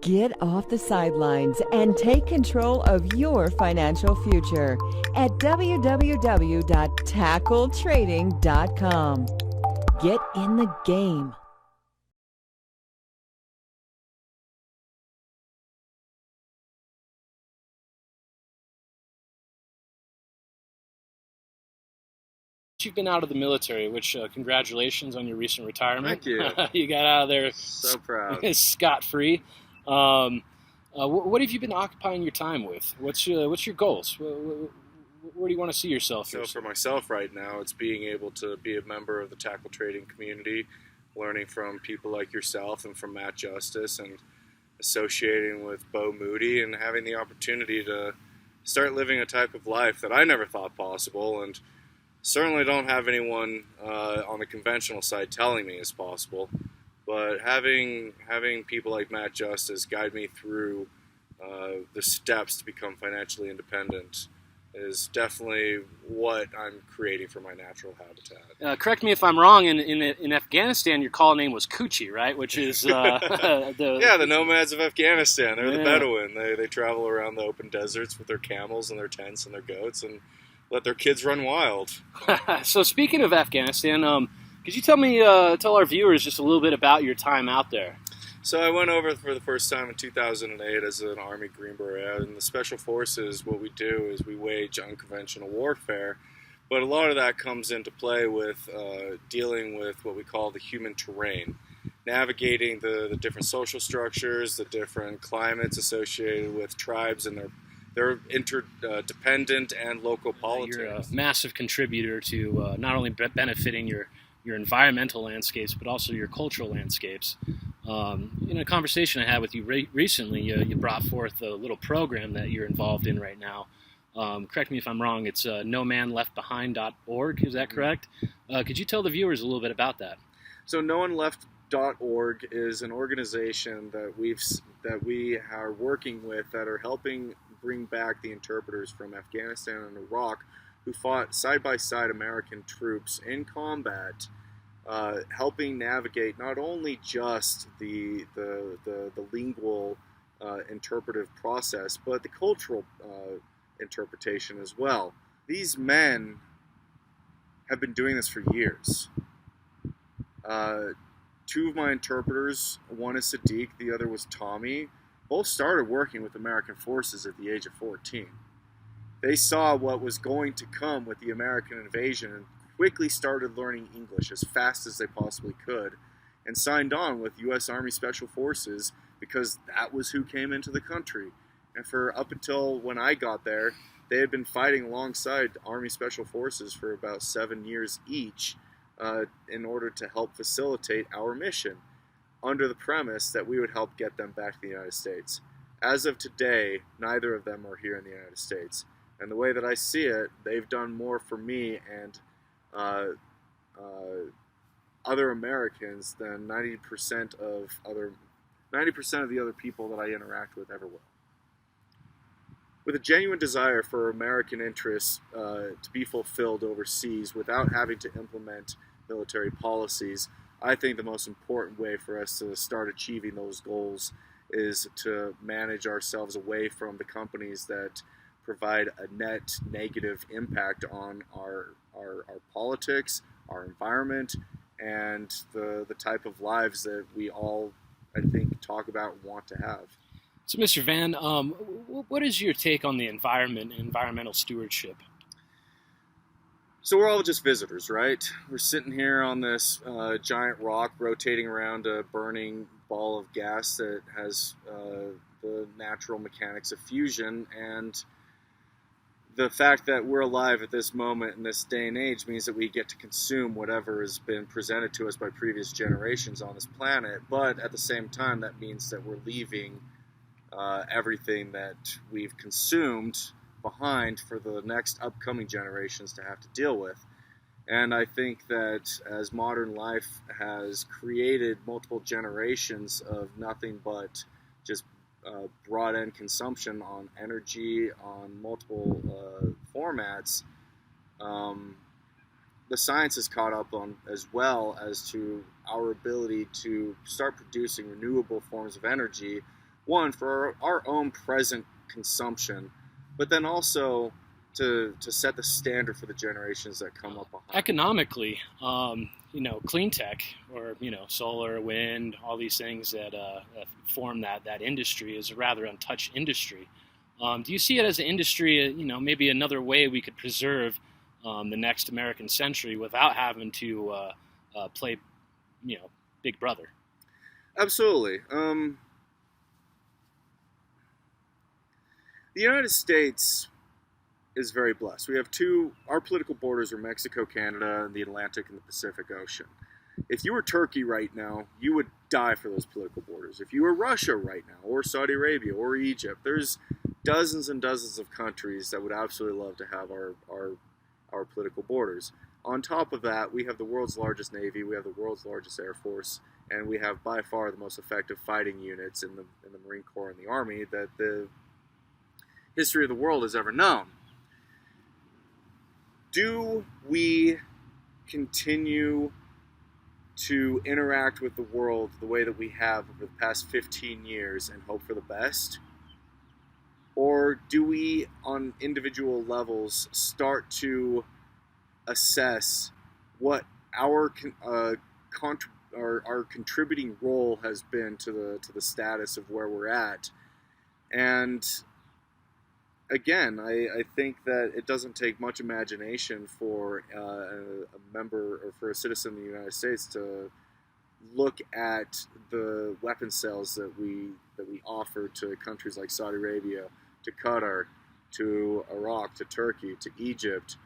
Get off the sidelines and take control of your financial future at www.tackletrading.com. Get in the game. You've been out of the military, which congratulations on your recent retirement. Thank you. You got out of there So proud. scot-free. What have you been occupying your time with? What's your goals? Where do you want to see yourself? So for myself right now, it's being able to be a member of the tackle trading community, learning from people like yourself and from Matt Justice, and associating with Bo Moody, and having the opportunity to start living a type of life that I never thought possible, and certainly don't have anyone on the conventional side telling me is possible. But having people like Matt Justice guide me through the steps to become financially independent is definitely what I'm creating for my natural habitat. Correct me if I'm wrong. In Afghanistan, your call name was Coochie, right? Which is the nomads of Afghanistan. They're the Bedouin. They travel around the open deserts with their camels and their tents and their goats and let their kids run wild. So speaking of Afghanistan, could you tell our viewers just a little bit about your time out there? So I went over for the first time in 2008 as an Army Green Beret. In the Special Forces, what we do is we wage unconventional warfare, but a lot of that comes into play with dealing with what we call the human terrain, navigating the different social structures, the different climates associated with tribes and their interdependent and local politics. You're a massive contributor to not only benefiting your environmental landscapes, but also your cultural landscapes. In a conversation I had with you recently, you brought forth a little program that you're involved in right now. Correct me if I'm wrong, it's nomanleftbehind.org, is that correct? Could you tell the viewers a little bit about that? So nomanleft.org is an organization that we are working with that are helping bring back the interpreters from Afghanistan and Iraq who fought side by side American troops in combat, helping navigate not only just the lingual interpretive process, but the cultural interpretation as well. These men have been doing this for years. Two of my interpreters, one is Sadiq, the other was Tommy, both started working with American forces at the age of 14. They saw what was going to come with the American invasion and quickly started learning English as fast as they possibly could and signed on with U.S. Army Special Forces because that was who came into the country. And for up until when I got there, they had been fighting alongside Army Special Forces for about 7 years each in order to help facilitate our mission, under the premise that we would help get them back to the United States. As of today, neither of them are here in the United States. And the way that I see it, they've done more for me and other Americans than 90% of the other people that I interact with ever will. With a genuine desire for American interests to be fulfilled overseas without having to implement military policies, I think the most important way for us to start achieving those goals is to manage ourselves away from the companies that provide a net negative impact on our politics, our environment, and the type of lives that we all, I think, talk about and want to have. So, Mr. Van, what is your take on the environment and environmental stewardship? So we're all just visitors, right? We're sitting here on this giant rock rotating around a burning ball of gas that has the natural mechanics of fusion, and the fact that we're alive at this moment in this day and age means that we get to consume whatever has been presented to us by previous generations on this planet, but at the same time that means that we're leaving everything that we've consumed behind for the next upcoming generations to have to deal with. And I think that as modern life has created multiple generations of nothing but just broad-end consumption on energy, on multiple formats, the science has caught up on as well as to our ability to start producing renewable forms of energy one, for our own present consumption, but then also to set the standard for the generations that come up behind. Economically, clean tech, or solar, wind, all these things that form that industry is a rather untouched industry. Do you see it as an industry, maybe another way we could preserve the next American century without having to play, Big Brother? Absolutely. The United States is very blessed. We have our political borders are Mexico, Canada, and the Atlantic and the Pacific Ocean. If you were Turkey right now, you would die for those political borders. If you were Russia right now, or Saudi Arabia, or Egypt, there's dozens and dozens of countries that would absolutely love to have our political borders. On top of that, we have the world's largest Navy, we have the world's largest Air Force, and we have by far the most effective fighting units in the Marine Corps and the Army that the history of the world has ever known. Do we continue to interact with the world the way that we have over the past 15 years and hope for the best? Or do we, on individual levels, start to assess what our contributing role has been to the status of where we're at? And again, I think that it doesn't take much imagination for a member or for a citizen of the United States to look at the weapon sales that we offer to countries like Saudi Arabia, to Qatar, to Iraq, to Turkey, to Egypt,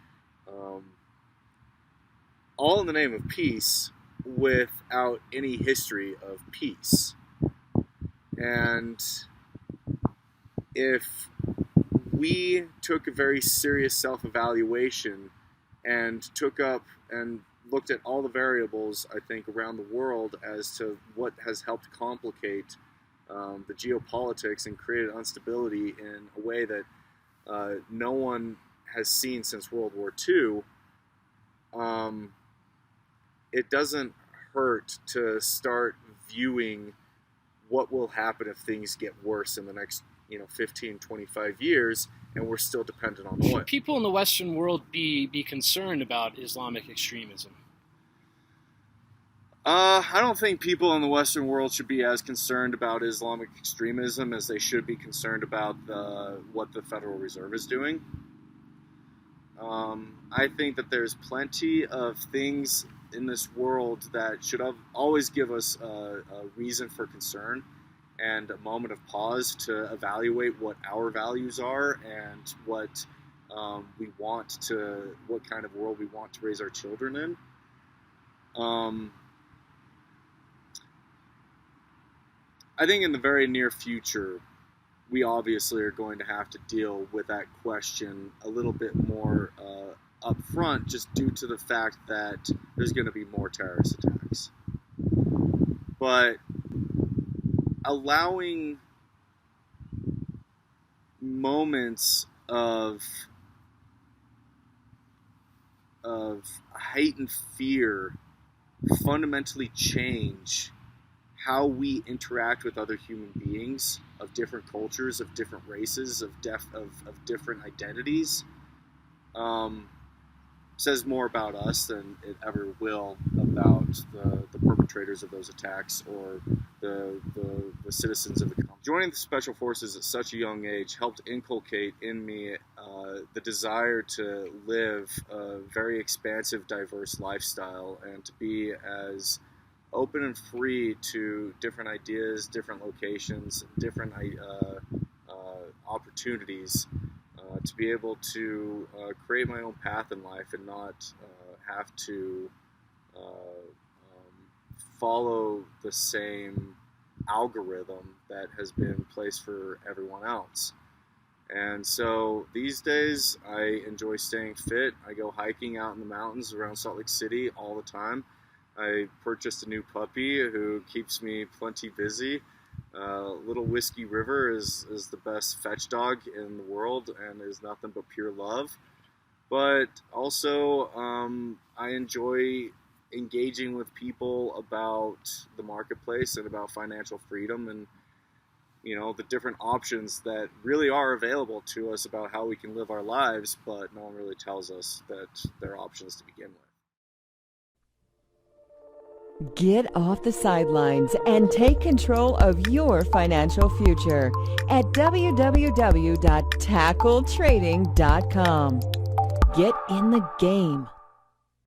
all in the name of peace without any history of peace. And if we took a very serious self-evaluation and took up and looked at all the variables, I think, around the world as to what has helped complicate the geopolitics and created instability in a way that no one has seen since World War II, it doesn't hurt to start viewing what will happen if things get worse in the next 15, 25 years, and we're still dependent on oil. Should people in the Western world be concerned about Islamic extremism? I don't think people in the Western world should be as concerned about Islamic extremism as they should be concerned about what the Federal Reserve is doing. I think that there's plenty of things in this world that should always give us a reason for concern and a moment of pause to evaluate what our values are and what what kind of world we want to raise our children in. I think in the very near future, we obviously are going to have to deal with that question a little bit more up front, just due to the fact that there's going to be more terrorist attacks. But allowing moments of heightened fear fundamentally change how we interact with other human beings of different cultures, of different races, of different identities, says more about us than it ever will about the perpetrators of those attacks or the citizens of the country. Joining the Special Forces at such a young age helped inculcate in me the desire to live a very expansive, diverse lifestyle and to be as open and free to different ideas, different locations, different opportunities, to be able to create my own path in life and not have to follow the same algorithm that has been placed for everyone else. And so these days I enjoy staying fit. I go hiking out in the mountains around Salt Lake City all the time. I purchased a new puppy who keeps me plenty busy. Little Whiskey River is the best fetch dog in the world and is nothing but pure love. But also, I enjoy engaging with people about the marketplace and about financial freedom. And the different options that really are available to us about how we can live our lives, but no one really tells us that there are options to begin with. Get off the sidelines and take control of your financial future at www.tackletrading.com. Get in the game.